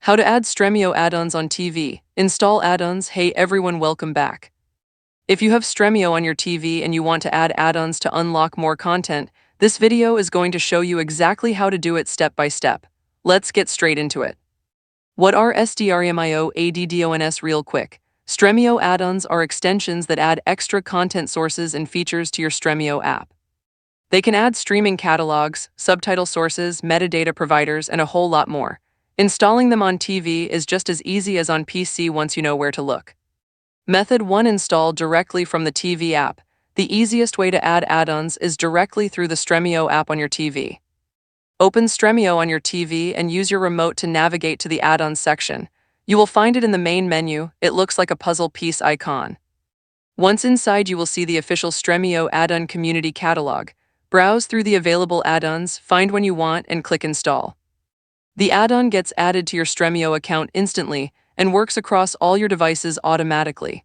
How to add Stremio add-ons on TV. Install add-ons. Hey everyone, welcome back. If you have Stremio on your TV and you want to add add-ons to unlock more content, this video is going to show you exactly how to do it step by step. Let's get straight into it. What are Stremio Addons? Real quick. Stremio add-ons are extensions that add extra content sources and features to your Stremio app. They can add streaming catalogs, subtitle sources, metadata providers, and a whole lot more. Installing them on TV is just as easy as on PC once you know where to look. Method 1. Install directly from the TV app. The easiest way to add add-ons is directly through the Stremio app on your TV. Open Stremio on your TV and use your remote to navigate to the add-ons section. You will find it in the main menu. It looks like a puzzle piece icon. Once inside, you will see the official Stremio add-on community catalog. Browse through the available add-ons, find one you want, and click Install. The add-on gets added to your Stremio account instantly and works across all your devices automatically.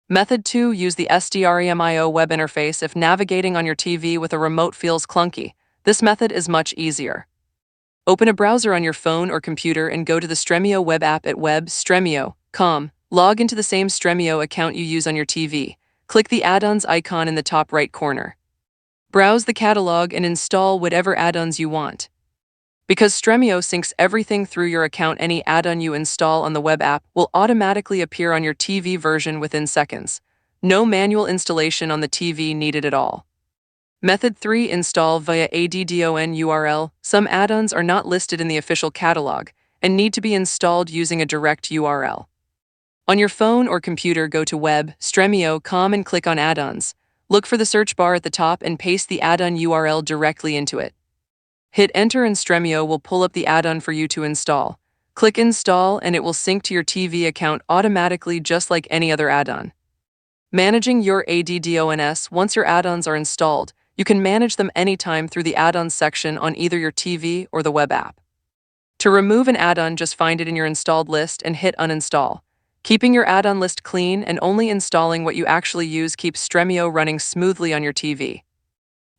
Method 2. Use the Stremio web interface if navigating on your TV with a remote feels clunky. This method is much easier. Open a browser on your phone or computer and go to the Stremio web app at web.stremio.com. Log into the same Stremio account you use on your TV. Click the add-ons icon in the top right corner. Browse the catalog and install whatever add-ons you want. Because Stremio syncs everything through your account, any add-on you install on the web app will automatically appear on your TV version within seconds. No manual installation on the TV needed at all. Method 3. Install via addon URL. Some add-ons are not listed in the official catalog and need to be installed using a direct URL. On your phone or computer, go to web.stremio.com and click on add-ons. Look for the search bar at the top and paste the add-on URL directly into it. Hit enter and Stremio will pull up the add-on for you to install. Click install and it will sync to your TV account automatically, just like any other add-on. Managing your addons. Once your add-ons are installed, you can manage them anytime through the add-ons section on either your TV or the web app. To remove an add-on, just find it in your installed list and hit uninstall. Keeping your add-on list clean and only installing what you actually use keeps Stremio running smoothly on your TV.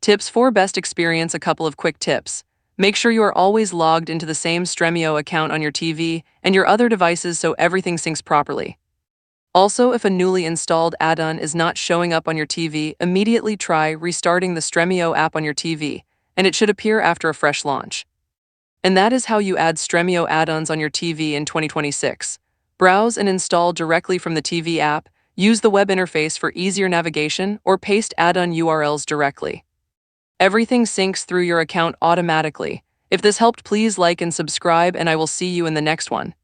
Tips for best experience. A couple of quick tips. Make sure you are always logged into the same Stremio account on your TV and your other devices so everything syncs properly. Also, if a newly installed add-on is not showing up on your TV, immediately try restarting the Stremio app on your TV, and it should appear after a fresh launch. And that is how you add Stremio add-ons on your TV in 2026. Browse and install directly from the TV app, use the web interface for easier navigation, or paste add-on URLs directly. Everything syncs through your account automatically. If this helped, please like and subscribe, and I will see you in the next one.